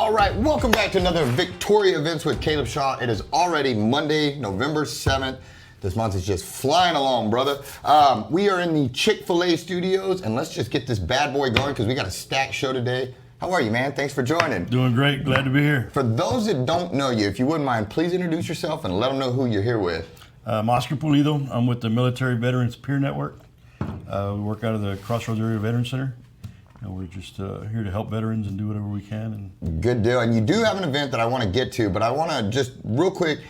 All right, welcome back to another Victoria Events with Caleb Shaw. It is already Monday, November 7th. This month is just flying along, brother. We are in the Chick-fil-A studios, and let's just get this bad boy going because we got a stacked show today. How are you, man? Thanks for joining. Doing great. Glad to be here. For those that don't know you, if you wouldn't mind, please introduce yourself and let them know who you're here with. I'm Oscar Pulido. I'm with the Military Veterans Peer Network. We work out of the Crossroads Area Veterans Center. We're just here to help veterans and do whatever we can. Good deal. And you do have an event that I want to get to, but I want to just real quick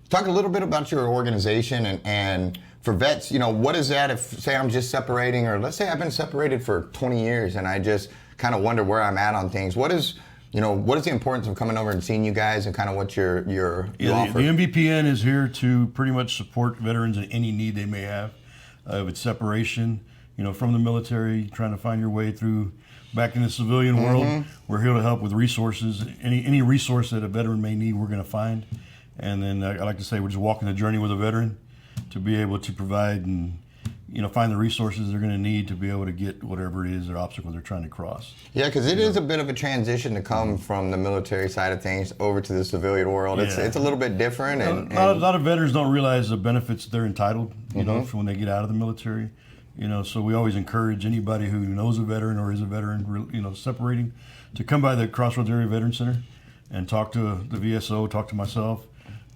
talk a little bit about your organization and for vets, you know, what is that if, say, I'm just separating, or let's say I've been separated for 20 years and I just kind of wonder where I'm at on things. What is the importance of coming over and seeing you guys and kind of what you offer? The MVPN is here to pretty much support veterans in any need they may have. If it's separation, from the military, trying to find your way through back in the civilian world, we're here to help with resources. Any resource that a veteran may need, we're going to find. And then I like to say we're just walking the journey with a veteran to be able to provide and find the resources they're going to need to be able to get whatever it is, their obstacle they're trying to cross. Yeah, because it is a bit of a transition to come from the military side of things over to the civilian world. Yeah. It's a little bit different. A lot of veterans don't realize the benefits they're entitled, when they get out of the military. So we always encourage anybody who knows a veteran or is a veteran, separating, to come by the Crossroads Area Veterans Center and talk to the VSO, talk to myself.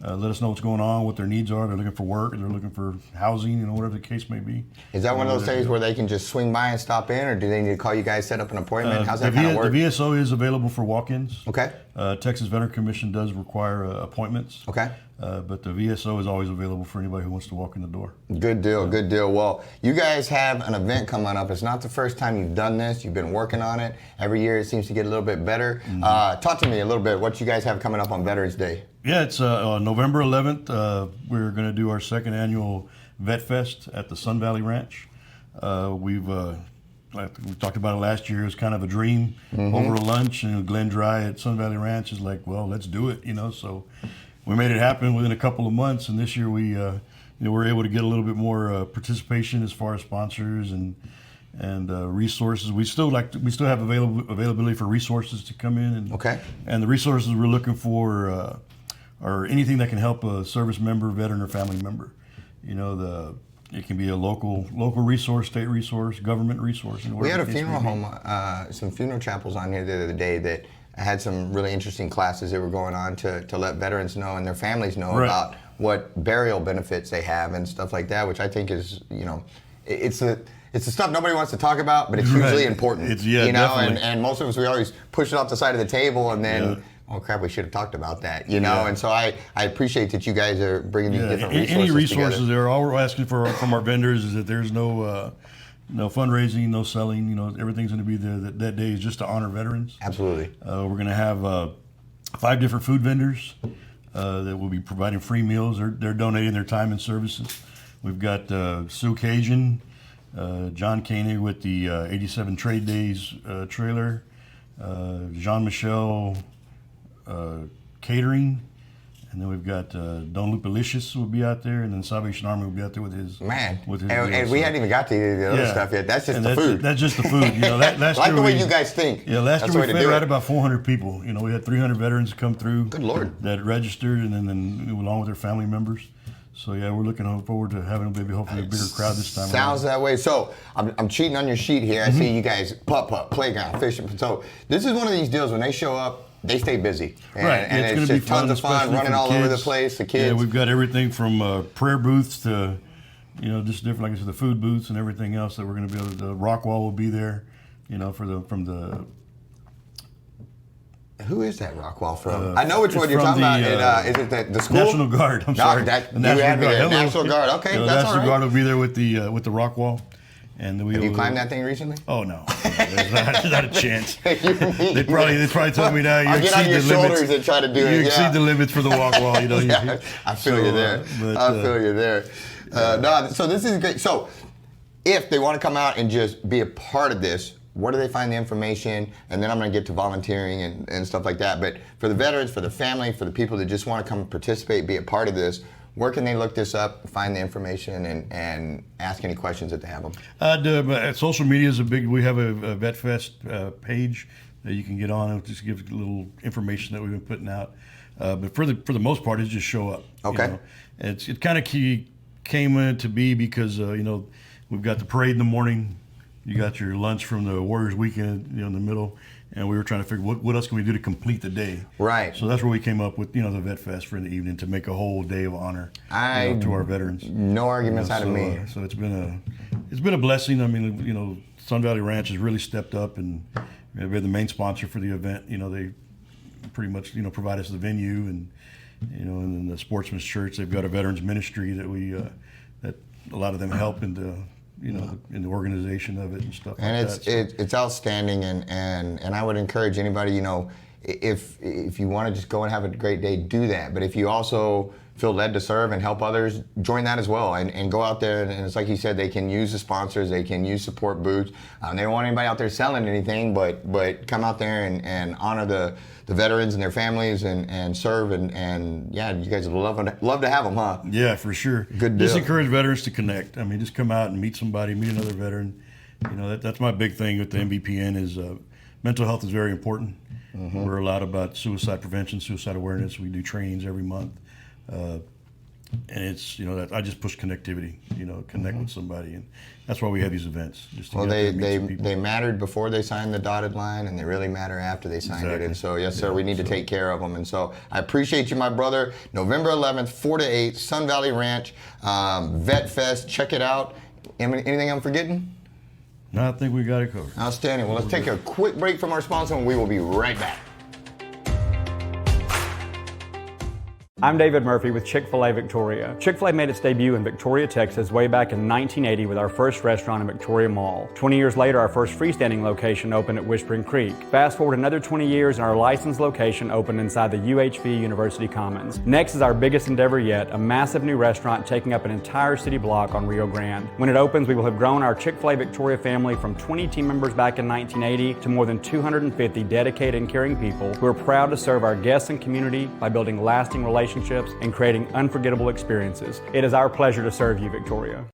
Let us know what's going on, what their needs are. They're looking for work, they're looking for housing, whatever the case may be. Is that one of those days where they can just swing by and stop in, or do they need to call you guys, set up an appointment? How's that kind of work? The VSO is available for walk-ins. Okay. Texas Veteran Commission does require appointments. Okay. But the VSO is always available for anybody who wants to walk in the door. Good deal, good deal. Well, you guys have an event coming up. It's not the first time you've done this. You've been working on it. Every year it seems to get a little bit better. Talk to me a little bit what you guys have coming up on Veterans Day. Yeah, it's November 11th. We're going to do our second annual Vet Fest at the Sun Valley Ranch. We talked about it last year. It was kind of a dream over a lunch, and Glen Dry at Sun Valley Ranch is like, well, let's do it, so we made it happen within a couple of months, and this year we were able to get a little bit more participation as far as sponsors and resources. We still have availability for resources to come in, and the resources we're looking for are anything that can help a service member, veteran, or family member. It can be a local resource, state resource, government resource. We had a funeral home, some funeral chapels on here the other day that had some really interesting classes that were going on to let veterans know and their families know about what burial benefits they have and stuff like that, which I think is, it's the stuff nobody wants to talk about, but it's hugely important. And most of us, we always push it off the side of the table and then, oh crap, we should have talked about that, and so I appreciate that you guys are bringing these different resources Any resources together. there, all we're asking for from our vendors is that there's no fundraising, no selling, everything's going to be there. That day is just to honor veterans. Absolutely. We're going to have 5 different food vendors that will be providing free meals. They're donating their time and services. We've got Sue Cajun, John Koenig with the 87 Trade Days trailer, Jean-Michel Catering, and then we've got Don Lupalicious will be out there, and then Salvation Army will be out there with his and deal, we hadn't even got to the other stuff yet. That's just the food. That's just the food. Last like year the way you guys think. Yeah, last year we fed right about 400 people. We had 300 veterans come through. Good Lord. That registered, and then along with their family members. So yeah, we're looking forward to having maybe hopefully a bigger crowd this time. Sounds that way. So I'm cheating on your sheet here. I see you guys putt, playground, fishing. So this is one of these deals when they show up, they stay busy. And it's going to be tons of fun, running all over the place. The kids. Yeah, we've got everything from prayer booths to, just different, like I said, the food booths and everything else that we're going to be able to. The rock wall will be there, from the. Who is that rock wall from? I know which one you're talking about. Is it the school? National Guard. I'm sorry. The National Guard. Okay, that's all right. National Guard will be there with the rock wall. And have you climbed that thing recently? Oh no, there's not a chance. They probably told me now you exceed on your the limits. And try to do you exceed the limits for the walk wall. I feel you there. I feel you there. So this is great. So if they want to come out and just be a part of this, where do they find the information? And then I'm going to get to volunteering and stuff like that. But for the veterans, for the family, for the people that just want to come participate, be a part of this, where can they look this up, find the information, and ask any questions that they have them? Social media is we have a VetFest page that you can get on. It'll just give a little information that we've been putting out. But for the most part, it's just show up. Okay. You know? It kind of came to be because we've got the parade in the morning. You got your lunch from the Warriors weekend, in the middle, and we were trying to figure what else can we do to complete the day. Right. So that's where we came up with the Vet Fest for in the evening to make a whole day of honor to our veterans. No arguments out of me. So it's been a blessing. I mean, Sun Valley Ranch has really stepped up, and we're the main sponsor for the event. They pretty much provide us the venue, and and then the Sportsman's Church. They've got a veterans ministry that that a lot of them help in the organization of it and stuff. And like that. It's outstanding, and I would encourage anybody, if you want to just go and have a great day, do that. But if you also feel led to serve and help others, join that as well, and go out there. And it's like you said, they can use the sponsors, they can use support booths. They don't want anybody out there selling anything, but come out there and honor the veterans and their families and serve, and yeah, you guys would love to have them, huh? Yeah, for sure. Good deal. Just encourage veterans to connect. I mean, just come out and meet somebody, meet another veteran. That's my big thing with the MVPN is mental health is very important. Mm-hmm. We're a lot about suicide prevention, suicide awareness. We do trainings every month. And it's that I just push connectivity, connect with somebody, and that's why we have these events. Just to they mattered before they signed the dotted line, and they really matter after they signed it. And so, yes, sir, we need to take care of them. And so, I appreciate you, my brother. November 11th, 4 to 8, Sun Valley Ranch, Vet Fest. Check it out. Anything I'm forgetting? No, I think we got it covered. Outstanding. Well, let's take a quick break from our sponsor, and we will be right back. I'm David Murphy with Chick-fil-A Victoria. Chick-fil-A made its debut in Victoria, Texas way back in 1980 with our first restaurant in Victoria Mall. 20 years later, our first freestanding location opened at Whispering Creek. Fast forward another 20 years and our licensed location opened inside the UHV University Commons. Next is our biggest endeavor yet, a massive new restaurant taking up an entire city block on Rio Grande. When it opens, we will have grown our Chick-fil-A Victoria family from 20 team members back in 1980 to more than 250 dedicated and caring people who are proud to serve our guests and community by building lasting relationships and creating unforgettable experiences. It is our pleasure to serve you, Victoria.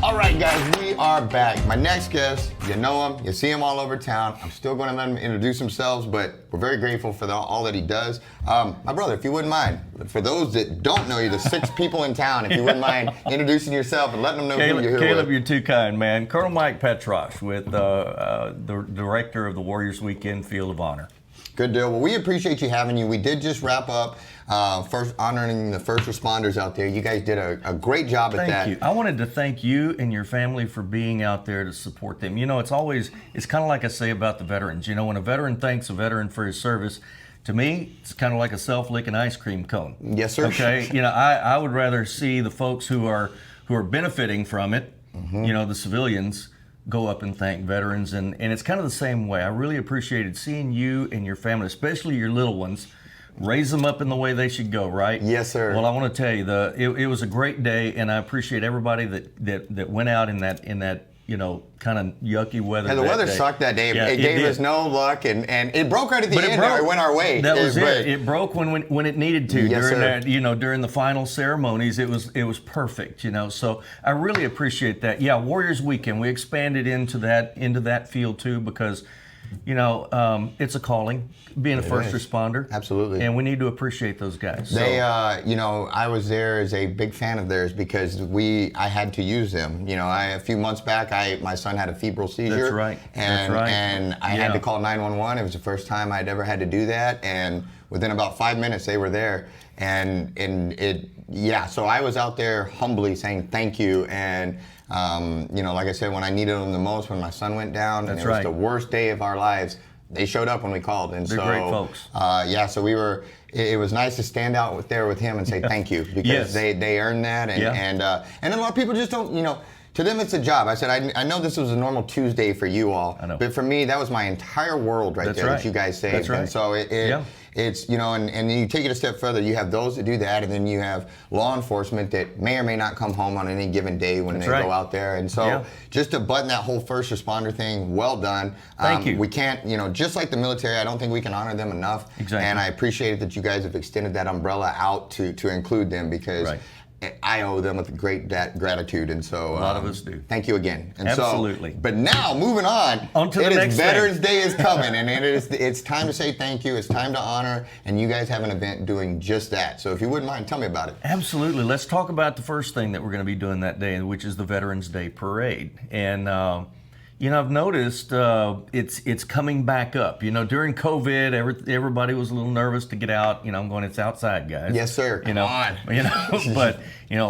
All right, guys, we are back. My next guest, you know him, you see him all over town. I'm still going to let him introduce themselves, but we're very grateful for all that he does. My brother, if you wouldn't mind, for those that don't know you, the 6 people in town, if you wouldn't mind introducing yourself and letting them know who you're here Caleb, with. you're too kind, man. Colonel Mike Petrash with the director of the Warriors Weekend Field of Honor. Good deal. Well, we appreciate you having you. We did just wrap up first honoring the first responders out there. You guys did a great job at that. Thank you. I wanted to thank you and your family for being out there to support them. It's kind of like I say about the veterans. When a veteran thanks a veteran for his service, to me, it's kind of like a self-licking ice cream cone. Yes, sir. Okay. I would rather see the folks who are benefiting from it, the civilians, go up and thank veterans, and it's kind of the same way. I really appreciated seeing you and your family, especially your little ones, raise them up in the way they should go, right? Yes, sir. Well, I want to tell you, it was a great day, and I appreciate everybody that went out in that kind of yucky weather. And the weather sucked that day. Yeah, it gave us no luck, and it broke right at the end. It went our way. That was it. It broke when it needed to. Yes, during sir. that, during the final ceremonies, it was perfect. So I really appreciate that. Yeah, Warriors Weekend. We expanded into that field too because, it's a calling, being a first responder. Absolutely. And we need to appreciate those guys. They, I was there as a big fan of theirs because I had to use them. A few months back, my son had a febrile seizure. That's right. And I had to call 911. It was the first time I'd ever had to do that. And within about 5 minutes, they were there. So I was out there humbly saying thank you. And, like I said, when I needed them the most, when my son went down, and it was the worst day of our lives, they showed up when we called. And They're great folks. So we were. It was nice to stand out there with him and say thank you because they earned that. And a lot of people just don't. To them, it's a job. I said, I know this was a normal Tuesday for you all, I know. but for me, that was my entire world right there that you guys saved. That's right. And so it's, and you take it a step further. You have those that do that, and then you have law enforcement that may or may not come home on any given day when they go out there. And so just to button that whole first responder thing, well done. Thank you. We can't, just like the military, I don't think we can honor them enough. Exactly. And I appreciate that you guys have extended that umbrella out to include them because I owe them a great gratitude, and so A lot of us do. Thank you again. And Absolutely. But now, moving on to the next thing. Veterans Day is coming, and it's time to say thank you. It's time to honor, and you guys have an event doing just that. So if you wouldn't mind, tell me about it. Absolutely. Let's talk about the first thing that we're going to be doing that day, which is the Veterans Day Parade. And I've noticed it's coming back up. During COVID, everybody was a little nervous to get out. I'm going, it's outside, guys. Yes, sir. Come on. But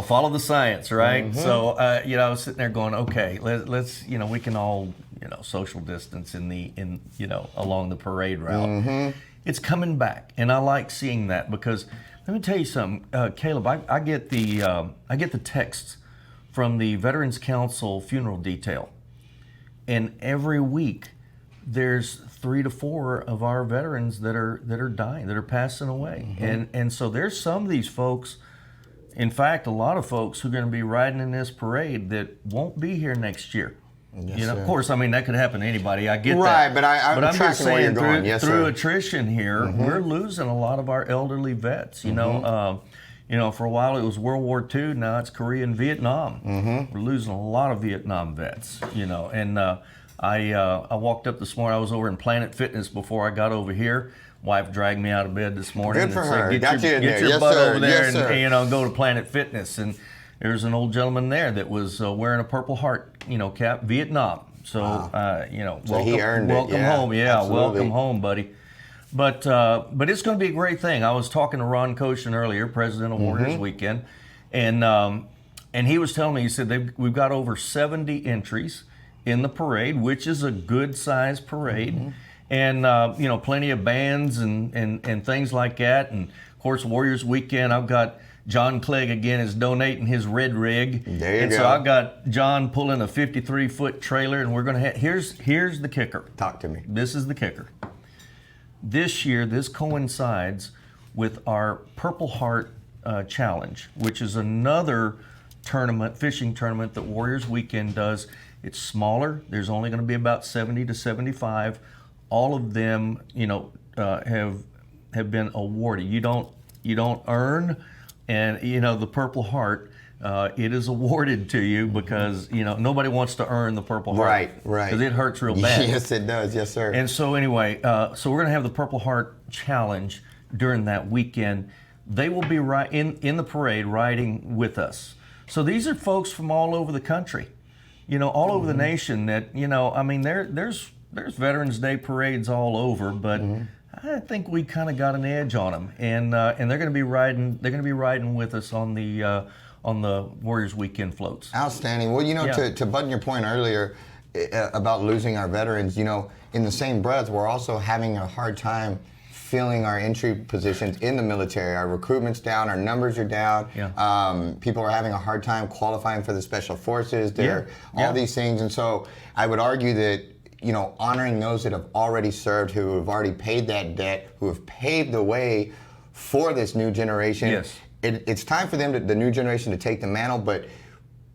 follow the science, right? Mm-hmm. So I was sitting there going, okay, let's we can all social distance along the parade route. Mm-hmm. It's coming back, and I like seeing that because let me tell you something, Caleb. I get the texts from the Veterans Council funeral detail. And every week, there's 3 to 4 of our veterans that are dying, that are passing away, mm-hmm. and so there's some of these folks. In fact, a lot of folks who are going to be riding in this parade that won't be here next year. Yes, of course, that could happen to anybody. I get right, that. But I'm just saying, where you're going. Through attrition here, mm-hmm. we're losing a lot of our elderly vets. Mm-hmm. For a while it was World War II. Now it's Korea and Vietnam. Mm-hmm. We're losing a lot of Vietnam vets. And I walked up this morning. I was over in Planet Fitness before I got over here. Wife dragged me out of bed this morning. Good for and her. Said, get your butt over there and go to Planet Fitness. And there's an old gentleman there that was wearing a Purple Heart cap, Vietnam. So wow. Welcome, he earned welcome it. home. Yeah, absolutely. Welcome home, buddy. But it's going to be a great thing. I was talking to Ron Koshin earlier, president of Warriors mm-hmm. Weekend, and he was telling me, he said we've got over 70 entries in the parade, which is a good sized parade, mm-hmm. and plenty of bands and things like that. And of course, Warriors Weekend, I've got John Clegg again is donating his red rig. There you go. So I've got John pulling a 53-foot trailer, and we're going to here's the kicker. Talk to me. This is the kicker. This year, this coincides with our Purple Heart Challenge, which is another fishing tournament that Warriors Weekend does. It's smaller. There's only going to be about 70 to 75. All of them, have been awarded. You don't earn, and the Purple Heart. It is awarded to you because nobody wants to earn the Purple Heart, right? Because it hurts real bad. Yes, it does. Yes, sir. And so anyway, so we're going to have the Purple Heart Challenge during that weekend. They will be in the parade riding with us. So these are folks from all over the country, all over the nation. That there's Veterans Day parades all over, but I think we kind of got an edge on them, and they're going to be riding. They're going to be riding with us on the Warriors Weekend floats. Outstanding. Well, to button your point earlier about losing our veterans, in the same breath, we're also having a hard time filling our entry positions in the military. Our recruitment's down, our numbers are down. Yeah. People are having a hard time qualifying for the special forces. All these things. And so I would argue that, honoring those that have already served, who have already paid that debt, who have paved the way for this new generation. Yes. It's time for them, the new generation, to take the mantle, but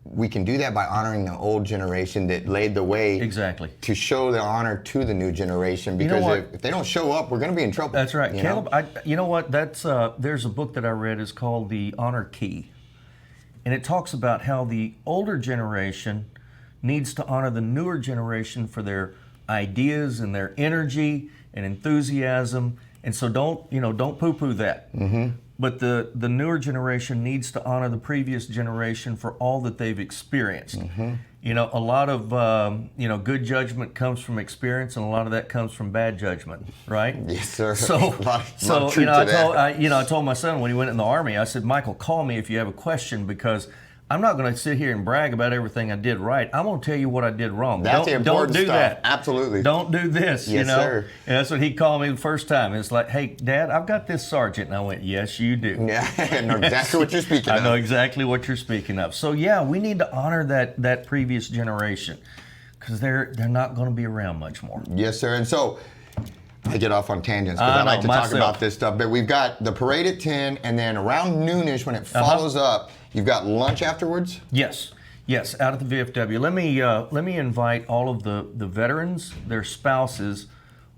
we can do that by honoring the old generation that laid the way. Exactly. To show the honor to the new generation, because if they don't show up, we're going to be in trouble. That's right. Caleb, you know what? That's there's a book that I read. It's called The Honor Key. And it talks about how the older generation needs to honor the newer generation for their ideas and their energy and enthusiasm. And so don't poo-poo that. Mm-hmm. But the newer generation needs to honor the previous generation for all that they've experienced. Mm-hmm. A lot of good judgment comes from experience, and a lot of that comes from bad judgment, right? Yes, sir. So I told my son when he went in the Army, I said, Michael, call me if you have a question, because I'm not going to sit here and brag about everything I did right. I'm going to tell you what I did wrong. That's the important don't do stuff. That. Absolutely. Don't do this, Yes, sir. And that's what he called me the first time. It's like, hey, Dad, I've got this sergeant. And I went, yes, you do. Yeah, I know exactly what you're speaking of. I know exactly what you're speaking of. So, we need to honor that previous generation, because they're not going to be around much more. Yes, sir. And so, I get off on tangents because I like to talk about this stuff. But we've got the parade at 10, and then around noonish when it follows up, you've got lunch afterwards? Yes, out at the VFW. Let me invite all of the veterans, their spouses,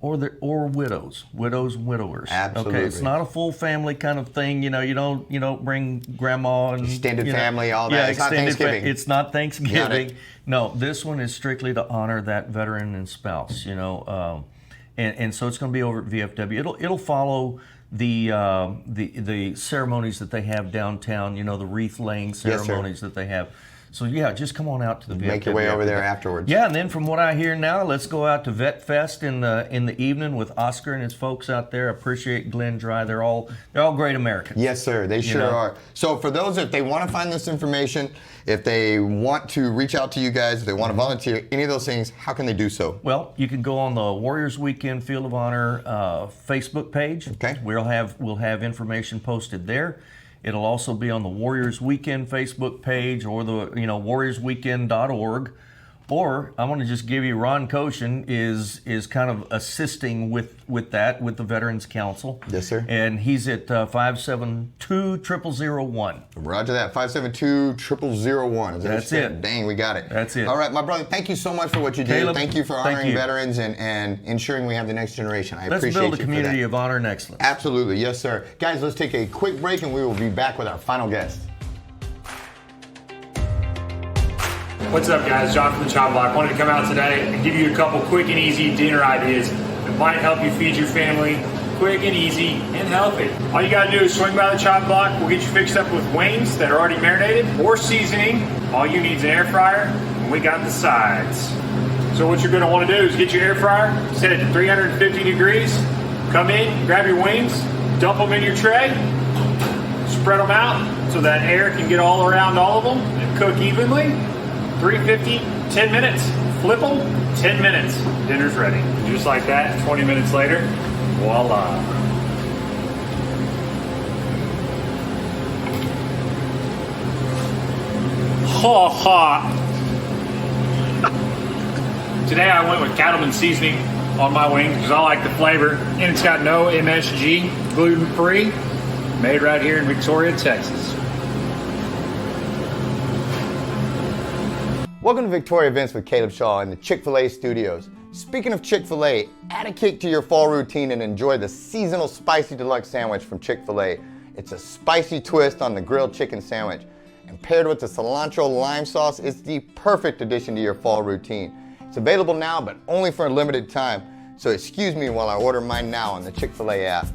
or widows and widowers. Absolutely. Okay, it's not a full family kind of thing. You don't bring grandma and Extended family, all that. Yeah, It's not extended Thanksgiving. It's not Thanksgiving. Got it. No, this one is strictly to honor that veteran and spouse. And so it's going to be over at VFW. It'll follow the ceremonies that they have downtown. The wreath laying ceremonies that they have. So yeah, just come on out to the VFW. Make your way over there afterwards. Yeah, and then from what I hear now, let's go out to Vet Fest in the evening with Oscar and his folks out there. Appreciate Glen Dry. They're all great Americans. Yes, sir. They sure are. So for those, if they want to find this information, if they want to reach out to you guys, if they want to volunteer, any of those things, how can they do so? Well, you can go on the Warriors Weekend Field of Honor Facebook page. Okay. We'll have information posted there. It'll also be on the Warriors Weekend Facebook page or the warriorsweekend.org. Or I'm going to just give you Ron Koshin is kind of assisting with the Veterans Council. Yes, sir. And he's at 572-0001. Roger that. 572-0001. That's it. Dang, we got it. That's it. All right, my brother, thank you so much for what you do. Caleb, Thank you for thank honoring you. veterans and ensuring we have the next generation. I Let's appreciate build a you community for that. of honor and excellence. Absolutely. Yes, sir. Guys, let's take a quick break and we will be back with our final guest. What's up, guys? John from the Chop Block. Wanted to come out today and give you a couple quick and easy dinner ideas that might help you feed your family quick and easy and healthy. All you gotta do is swing by the Chop Block. We'll get you fixed up with wings that are already marinated or seasoning. All you need is an air fryer, and we got the sides. So what you're gonna wanna do is get your air fryer, set it to 350 degrees, come in, grab your wings, dump them in your tray, spread them out so that air can get all around all of them and cook evenly. 350, 10 minutes, flip them, 10 minutes, dinner's ready. Just like that, 20 minutes later, voila. Ha ha. Today I went with cattleman seasoning on my wings because I like the flavor, and it's got no MSG, gluten-free, made right here in Victoria, Texas. Welcome to Victoria Events with Caleb Shaw in the Chick-fil-A studios. Speaking of Chick-fil-A, add a kick to your fall routine and enjoy the seasonal spicy deluxe sandwich from Chick-fil-A. It's a spicy twist on the grilled chicken sandwich. And paired with the cilantro lime sauce, it's the perfect addition to your fall routine. It's available now, but only for a limited time. So excuse me while I order mine now on the Chick-fil-A app.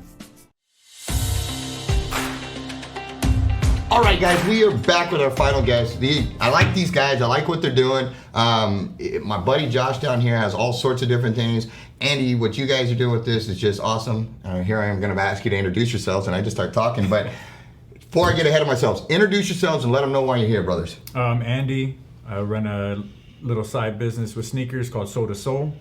All right, guys, we are back with our final guest. I like these guys. I like what they're doing. My buddy Josh down here has all sorts of different things. Andy, what you guys are doing with this is just awesome. Here I am going to ask you to introduce yourselves, and I just start talking. But before I get ahead of myself, introduce yourselves and let them know why you're here, brothers. Andy. I run a little side business with sneakers called Soul to Soul.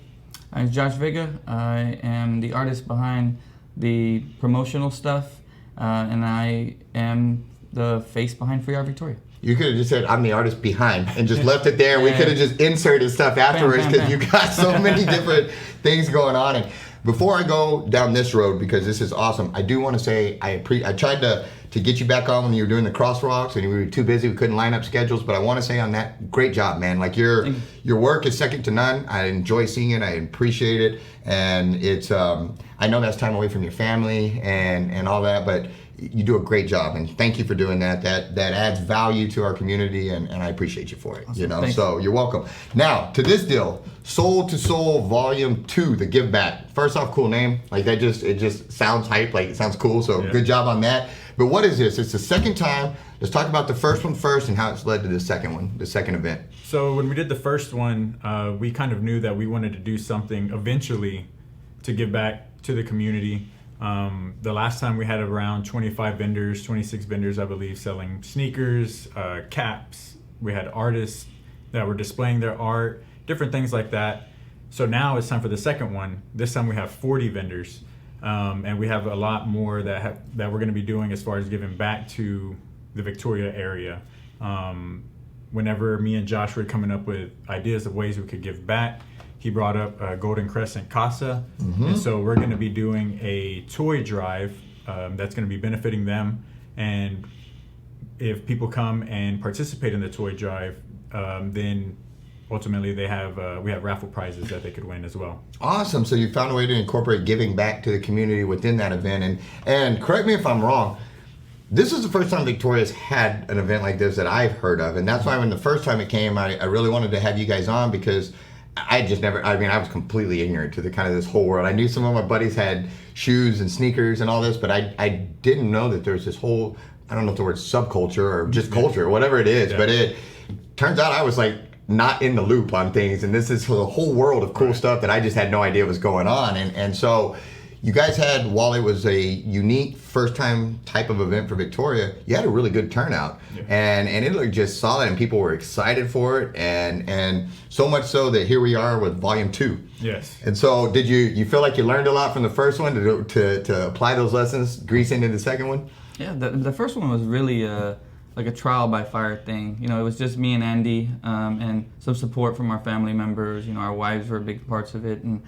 I'm Josh Vega. I am the artist behind the promotional stuff, and I am the face behind Free Art Victoria. You could have just said, I'm the artist behind, and just left it there. We could have just inserted stuff afterwards because you got so many different things going on. And before I go down this road, because this is awesome, I do want to say I tried to get you back on when you were doing the crosswalks and we were too busy, we couldn't line up schedules, but I want to say on that, great job, man. Like your work is second to none. I enjoy seeing it, I appreciate it, and it's I know that's time away from your family and all that, but you do a great job, and thank you for doing that. That adds value to our community, and I appreciate you for it. Awesome. So you're welcome. Now to this deal, Soul to Soul Volume 2, the Giveback. First off, cool name. Like it just sounds hype. Like it sounds cool. So good job on that. But what is this? It's the second time. Let's talk about the first one first and how it's led to the second one, the second event. So when we did the first one, we kind of knew that we wanted to do something eventually to give back to the community. The last time we had around 25 vendors, 26 vendors, I believe, selling sneakers, caps. We had artists that were displaying their art, different things like that. So now it's time for the second one. This time we have 40 vendors, and we have a lot more that we're going to be doing as far as giving back to the Victoria area. Whenever me and Josh were coming up with ideas of ways we could give back, he brought up Golden Crescent Casa, and so we're going to be doing a toy drive that's going to be benefiting them. And if people come and participate in the toy drive, then ultimately they have we have raffle prizes that they could win as well. Awesome. So you found a way to incorporate giving back to the community within that event. And correct me if I'm wrong, this is the first time Victoria's had an event like this that I've heard of. And that's why when the first time it came, I really wanted to have you guys on, because I just never, I mean, I was completely ignorant to the kind of this whole world. I knew some of my buddies had shoes and sneakers and all this, but I didn't know that there's this whole, I don't know if the word subculture or just culture or whatever it is, but it turns out I was like not in the loop on things. And this is the whole world of cool stuff that I just had no idea was going on. And so you guys had, while it was a unique first time type of event for Victoria, you had a really good turnout. And it looked just solid, and people were excited for it, and so much so that here we are with volume 2. Yes. And so did you feel like you learned a lot from the first one to apply those lessons, grease into the second one? Yeah, the first one was really like a trial by fire thing. You know, it was just me and Andy, and some support from our family members. You know, our wives were big parts of it, and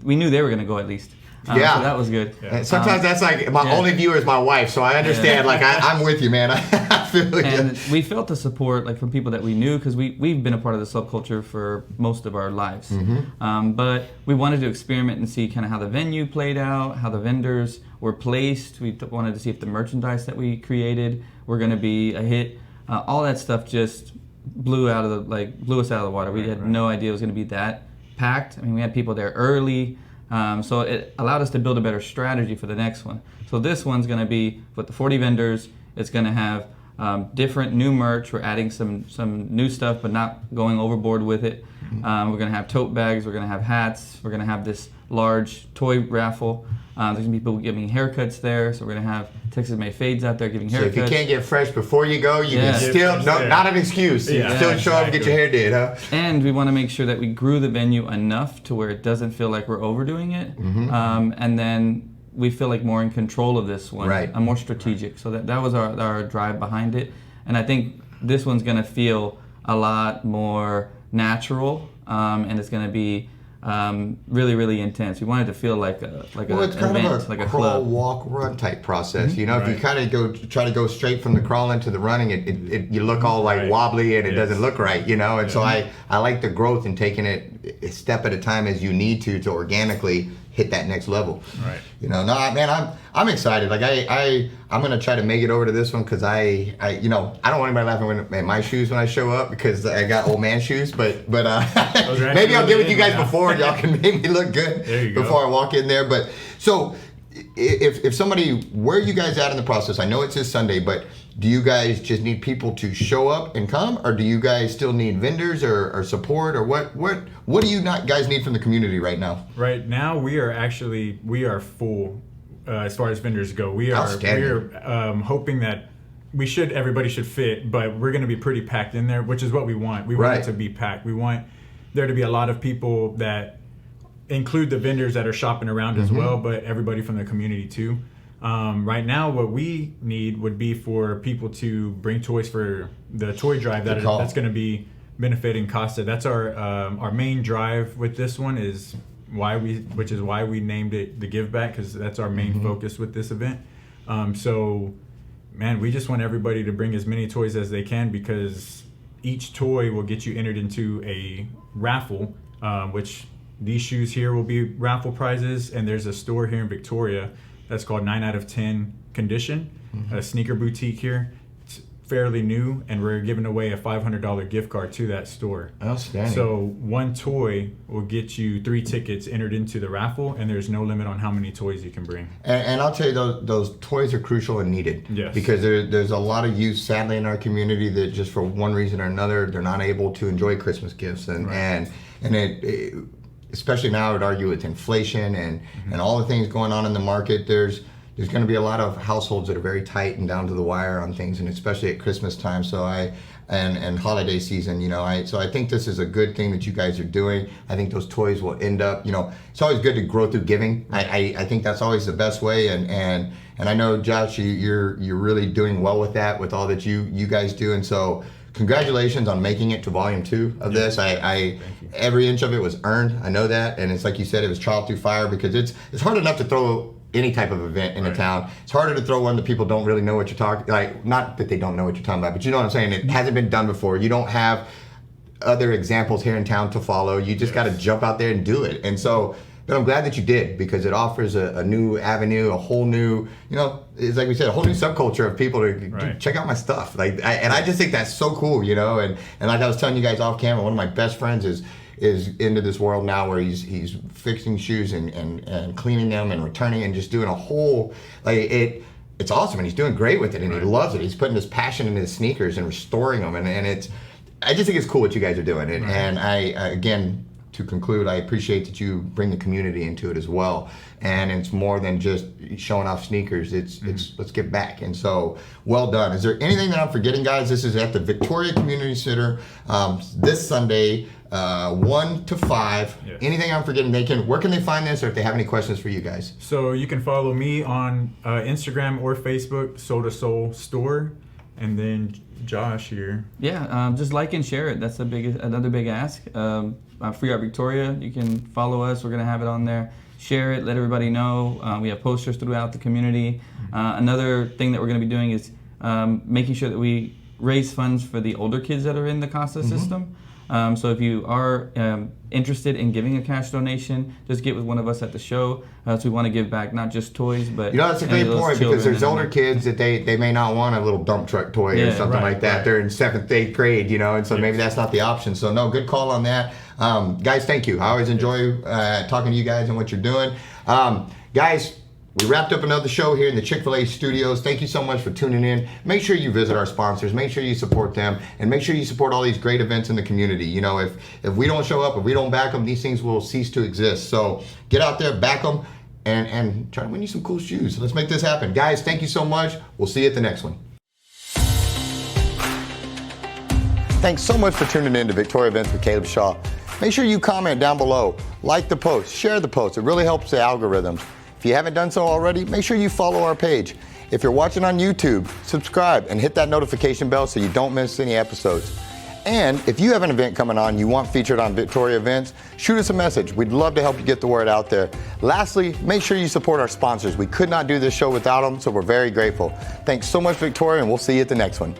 we knew they were going to go at least. So that was good. And sometimes that's like my only viewer is my wife, so I understand. Like I'm with you, man. I feel you. And we felt the support like from people that we knew, because we've been a part of the subculture for most of our lives. But we wanted to experiment and see kind of how the venue played out, how the vendors were placed. We wanted to see if the merchandise that we created were going to be a hit. All that stuff just blew us out of the water. We had no idea it was going to be that packed. I mean, we had people there early. So it allowed us to build a better strategy for the next one. So this one's going to be with the 40 vendors. It's going to have different new merch. We're adding some new stuff, but not going overboard with it. We're going to have tote bags. We're going to have hats. We're going to have this large toy raffle. There's going to be people giving haircuts there. So we're going to have Texas Made Fades out there giving haircuts. So if you can't get fresh before you go, you can still, not an excuse. You can still show up and get your hair did, huh? And we want to make sure that we grew the venue enough to where it doesn't feel like we're overdoing it. And then we feel like more in control of this one. Right. And more strategic. So that was our drive behind it. And I think this one's going to feel a lot more natural. And it's going to be really, really intense. We wanted to feel like it's kind event, of a like a crawl, club. walk, run type process. You know, if you kind of try to go straight from the crawling to the running, you look all like wobbly, and it doesn't look right. You know, and so I like the growth and taking it a step at a time as you need to organically hit that next level. Right. You know, no, man, I'm excited. Like I'm gonna try to make it over to this one, because I don't want anybody laughing at my shoes when I show up, because I got old man shoes. But maybe I'll get with you guys before, and y'all can make me look good before I walk in there. But so if somebody, where are you guys at in the process? I know it's this Sunday, but do you guys just need people to show up and come, or do you guys still need vendors or support, or what do you guys need from the community right now? Right now we are full as far as vendors go. We're hoping that everybody should fit, but we're going to be pretty packed in there, which is what we want. We want it to be packed. We want there to be a lot of people that include the vendors that are shopping around as well, but everybody from the community too. Right now, what we need would be for people to bring toys for the toy drive that's going to be benefiting Costa. That's our main drive with this one, which is why we named it the Giveback, because that's our main focus with this event. So, man, we just want everybody to bring as many toys as they can, because each toy will get you entered into a raffle, which these shoes here will be raffle prizes, and there's a store here in Victoria that's called 9 out of 10 Condition, a sneaker boutique here. It's fairly new, and we're giving away a $500 gift card to that store. Outstanding. So one toy will get you 3 tickets entered into the raffle, and there's no limit on how many toys you can bring. And I'll tell you, those toys are crucial and needed. Yes. Because there's a lot of youth, sadly, in our community that just for one reason or another, they're not able to enjoy Christmas gifts. And it especially now, I would argue, with inflation and all the things going on in the market, there's going to be a lot of households that are very tight and down to the wire on things, and especially at Christmas time. So and holiday season, so I think this is a good thing that you guys are doing. I think those toys will end up, it's always good to grow through giving. I think that's always the best way, and I know, Josh, you're really doing well with that, with all that you guys do, and so congratulations on making it to volume 2 of this. Every inch of it was earned. I know that, and it's like you said, it was trial through fire, because it's hard enough to throw any type of event in a town. It's harder to throw one that people don't really know what you're talking. Like, not that they don't know what you're talking about, but you know what I'm saying. It hasn't been done before. You don't have other examples here in town to follow. You just got to jump out there and do it. And so, but I'm glad that you did, because it offers a new avenue, a whole new, it's like we said, a whole new subculture of people to check out my stuff. And I just think that's so cool, and like I was telling you guys off camera, one of my best friends is into this world now where he's fixing shoes and cleaning them and returning and just doing a whole, it's awesome, and he's doing great with it, and he loves it. He's putting his passion into his sneakers and restoring them, and I just think it's cool what you guys are doing. And I again, to conclude, I appreciate that you bring the community into it as well. And it's more than just showing off sneakers. It's let's give back. And so, well done. Is there anything that I'm forgetting, guys? This is at the Victoria Community Center this Sunday, 1 to 5. Yes. Anything I'm forgetting? Where can they find this, or if they have any questions for you guys? So you can follow me on Instagram or Facebook, Soul to Soul Store, and then Josh here. Yeah, just like and share it. That's another big ask. Free Art Victoria, you can follow us. We're going to have it on there. Share it, let everybody know. We have posters throughout the community. Another thing that we're going to be doing is making sure that we raise funds for the older kids that are in the CASA system. So if you are interested in giving a cash donation, just get with one of us at the show. So we want to give back not just toys, but that's a great point, because there's older kids that they may not want a little dump truck toy or something like that. They're in 7th, 8th grade, and so maybe that's not the option. So no, good call on that. Guys, thank you. I always enjoy talking to you guys and what you're doing. Guys, we wrapped up another show here in the Chick-fil-A studios. Thank you so much for tuning in. Make sure you visit our sponsors. Make sure you support them. And make sure you support all these great events in the community. If we don't show up, if we don't back them, these things will cease to exist. So get out there, back them, and try to win you some cool shoes. Let's make this happen. Guys, thank you so much. We'll see you at the next one. Thanks so much for tuning in to Victoria Events with Caleb Shaw. Make sure you comment down below, like the post, share the post. It really helps the algorithms. If you haven't done so already, make sure you follow our page. If you're watching on YouTube, subscribe and hit that notification bell so you don't miss any episodes. And if you have an event coming on you want featured on Victoria Events, shoot us a message. We'd love to help you get the word out there. Lastly, make sure you support our sponsors. We could not do this show without them, so we're very grateful. Thanks so much, Victoria, and we'll see you at the next one.